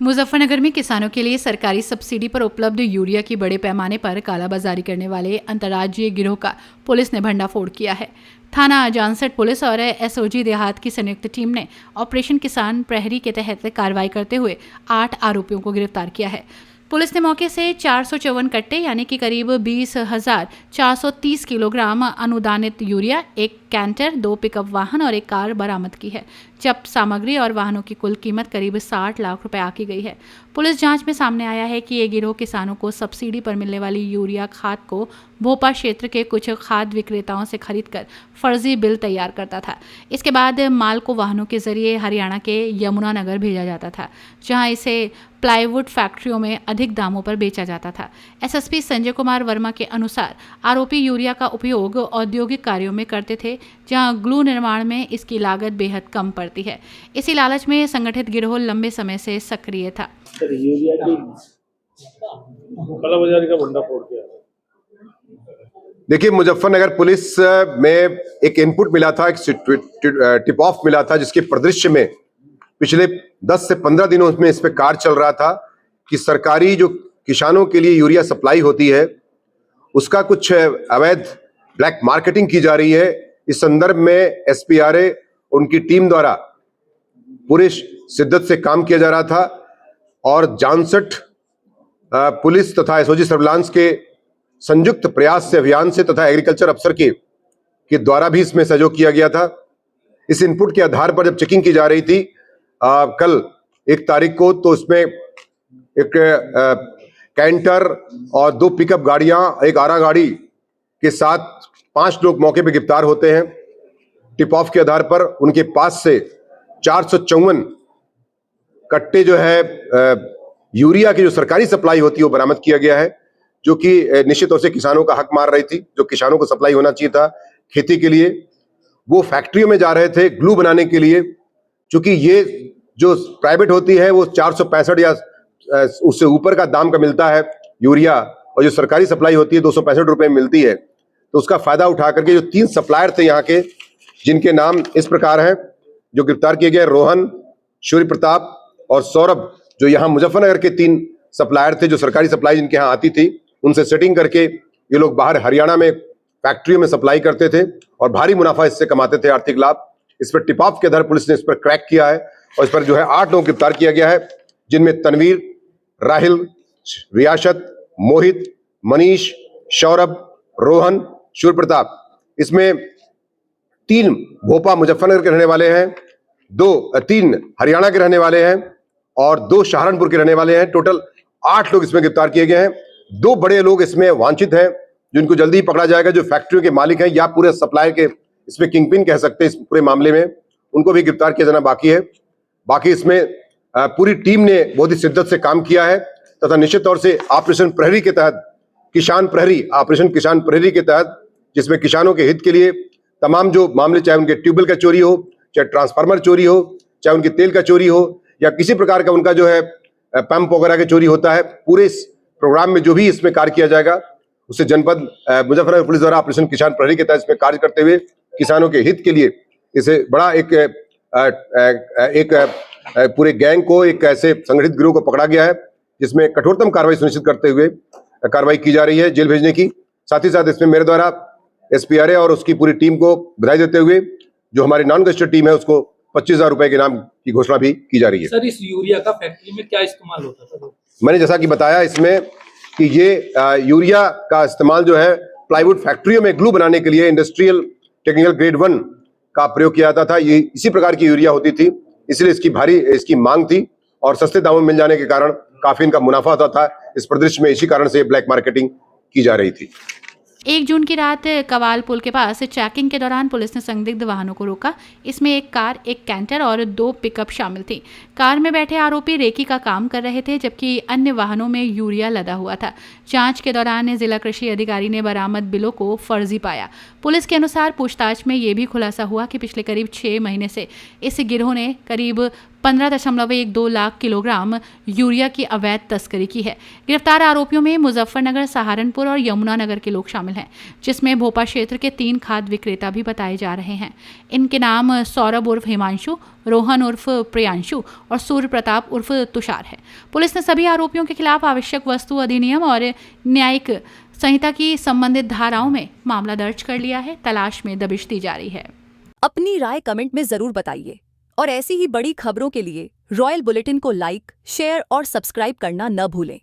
मुजफ्फरनगर में किसानों के लिए सरकारी सब्सिडी पर उपलब्ध यूरिया की बड़े पैमाने पर कालाबाजारी करने वाले अंतर्राज्यीय गिरोह का पुलिस ने भंडाफोड़ किया है। थाना जानसठ पुलिस और एसओजी देहात की संयुक्त टीम ने ऑपरेशन किसान प्रहरी के तहत कार्रवाई करते हुए 8 आरोपियों को गिरफ्तार किया है। पुलिस ने मौके से 454 कट्टे यानी कि करीब 20,430 किलोग्राम अनुदानित यूरिया, एक कैंटर, 2 पिकअप वाहन और एक कार बरामद की है। जब्त सामग्री और वाहनों की कुल कीमत करीब 60 लाख रुपए आकी गई है। पुलिस जांच में सामने आया है कि ये गिरोह किसानों को सब्सिडी पर मिलने वाली यूरिया खाद को भोपा क्षेत्र के कुछ खाद विक्रेताओं से खरीदकर फर्जी बिल तैयार करता था। इसके बाद माल को वाहनों के जरिए हरियाणा के यमुनानगर भेजा जाता था, जहां इसे प्लाईवुड फैक्ट्रियों में अधिक दामों पर बेचा जाता था। एसएसपी संजय कुमार वर्मा के अनुसार आरोपी यूरिया का उपयोग औद्योगिक कार्यों में करते थे, जहां ग्लू निर्माण में इसकी लागत बेहद कम पड़ती है। इसी लालच में संगठित गिरोह लंबे समय से सक्रिय था। यूरिया की कालाबाजारी का भंडाफोड़ किया। देखिए, मुजफ्फरनगर पुलिस में एक इनपुट मिला था, एक टिप ऑफ मिला था, जिसके परिदृश्य में पिछले 10 से 15 दिनों में इस पे कार्य चल रहा था कि सरकारी जो किसानों के लिए यूरिया सप्लाई होती है उसका कुछ अवैध ब्लैक मार्केटिंग की जा रही है। इस संदर्भ में एसपीआरए उनकी टीम द्वारा पूरे शिद्दत से काम किया जा रहा था और जानसठ पुलिस तथा एसओजी सर्विलांस के संयुक्त प्रयास से अभियान से तथा एग्रीकल्चर अफसर के द्वारा भी इसमें सहयोग किया गया था। इस इनपुट के आधार पर जब चेकिंग की जा रही थी कल 1 तारीख को, तो इसमें एक कैंटर और 2 पिकअप गाड़ियां, एक आरा गाड़ी के साथ 5 लोग मौके पर गिरफ्तार होते हैं। टिप ऑफ के आधार पर उनके पास से 454 कट्टे जो है यूरिया की जो सरकारी सप्लाई होती है वो बरामद किया गया है, जो कि निश्चित तौर से किसानों का हक मार रही थी। जो किसानों को सप्लाई होना चाहिए था खेती के लिए, वो फैक्ट्रियों में जा रहे थे ग्लू बनाने के लिए। क्योंकि ये जो प्राइवेट होती है वो 465 या उससे ऊपर का दाम का मिलता है यूरिया, और जो सरकारी सप्लाई होती है 265 रुपए में मिलती है। तो उसका फायदा उठा करके जो 3 सप्लायर थे यहाँ के, जिनके नाम इस प्रकार हैं, जो गिरफ्तार किए गए, रोहन, सूर्य प्रताप और सौरभ, जो यहाँ मुजफ्फरनगर के 3 सप्लायर थे, जो सरकारी सप्लाई जिनके यहाँ आती थी, उनसे सेटिंग करके ये लोग बाहर हरियाणा में फैक्ट्रियों में सप्लाई करते थे और भारी मुनाफा इससे कमाते थे, आर्थिक लाभ। इस पर टिप ऑफ के आधार पुलिस ने इस पर क्रैक किया है और इस पर जो है 8 लोग गिरफ्तार किया गया है, जिनमें तनवीर, राहिल, रियासत, मोहित, मनीष, सौरभ, रोहन, सूर्य प्रताप। इसमें 3 भोपा मुजफ्फरनगर के रहने वाले हैं, 3 हरियाणा के रहने वाले हैं और 2 सहारनपुर के रहने वाले हैं। टोटल 8 लोग इसमें गिरफ्तार किए गए हैं। 2 बड़े लोग इसमें वांछित हैं, जिनको जल्दी ही पकड़ा जाएगा, जो फैक्ट्रियों के मालिक हैं या पूरे सप्लायर के इसमें किंगपिन कह सकते हैं। इस पूरे मामले में उनको भी गिरफ्तार किया जाना बाकी है। बाकी इसमें पूरी टीम ने बहुत ही शिद्दत से काम किया है तथा निश्चित तौर से ऑपरेशन प्रहरी के तहत, ऑपरेशन किसान प्रहरी के तहत, जिसमें किसानों के हित के लिए तमाम जो मामले, चाहे उनके ट्यूबवेल का चोरी हो, चाहे ट्रांसफार्मर चोरी हो, चाहे उनके तेल का चोरी हो, या किसी प्रकार का उनका जो है पंप वगैरह की चोरी होता है, पूरे इस प्रोग्राम में जो भी इसमें कार्य किया जाएगा उससे जनपद मुजफ्फरनगर पुलिस द्वारा ऑपरेशन किसान प्रहरी के तहत इसमें कार्य करते हुए किसानों के हित के लिए इसे बड़ा एक पूरे गैंग को, एक ऐसे संगठित गिरोह को पकड़ा गया है, जिसमें कठोरतम कार्रवाई सुनिश्चित करते हुए कार्रवाई की जा रही है जेल भेजने की। साथ ही साथ इसमें मेरे द्वारा एसपीआरए और उसकी पूरी टीम को बधाई देते हुए जो हमारी नॉन गस्टेड टीम है उसको 25,000 रुपए के इनाम की घोषणा भी की जा रही है। सर, इस यूरिया का फैक्ट्री में क्या इस्तेमाल होता था? मैंने जैसा कि बताया इसमें कि ये यूरिया का इस्तेमाल जो है प्लाईवुड फैक्ट्रियों में ग्लू बनाने के लिए इंडस्ट्रियल टेक्निकल ग्रेड 1 का प्रयोग किया जाता था। ये इसी प्रकार की यूरिया होती थी, इसलिए इसकी मांग थी और सस्ते दामों में मिल जाने के कारण काफी इनका मुनाफा होता था। इस परिदृश्य में इसी कारण से ब्लैक मार्केटिंग की जा रही थी। 1 जून की रात कवाल पुल के पास चेकिंग के दौरान पुलिस ने संदिग्ध वाहनों को रोका। इसमें एक कार, एक कैंटर और 2 पिकअप शामिल थी। कार में बैठे आरोपी रेकी का काम कर रहे थे, जबकि अन्य वाहनों में यूरिया लदा हुआ था। जांच के दौरान जिला कृषि अधिकारी ने बरामद बिलों को फर्जी पाया। पुलिस के अनुसार पूछताछ में ये भी खुलासा हुआ कि पिछले करीब 6 महीने से इस गिरोह ने करीब 15.12 लाख किलोग्राम यूरिया की अवैध तस्करी की है। गिरफ्तार आरोपियों में मुजफ्फरनगर, सहारनपुर और यमुनानगर के लोग शामिल हैं, जिसमें भोपा क्षेत्र के 3 खाद विक्रेता भी बताए जा रहे हैं। इनके नाम सौरभ उर्फ हिमांशु, रोहन उर्फ प्रियांशु और सूर्य प्रताप उर्फ तुषार है। पुलिस ने सभी आरोपियों के खिलाफ आवश्यक वस्तु अधिनियम और न्यायिक संहिता की संबंधित धाराओं में मामला दर्ज कर लिया है। तलाश में दबिश दी जा रही है। अपनी राय कमेंट में जरूर बताइए और ऐसी ही बड़ी खबरों के लिए रॉयल बुलेटिन को लाइक, शेयर और सब्सक्राइब करना न भूलें।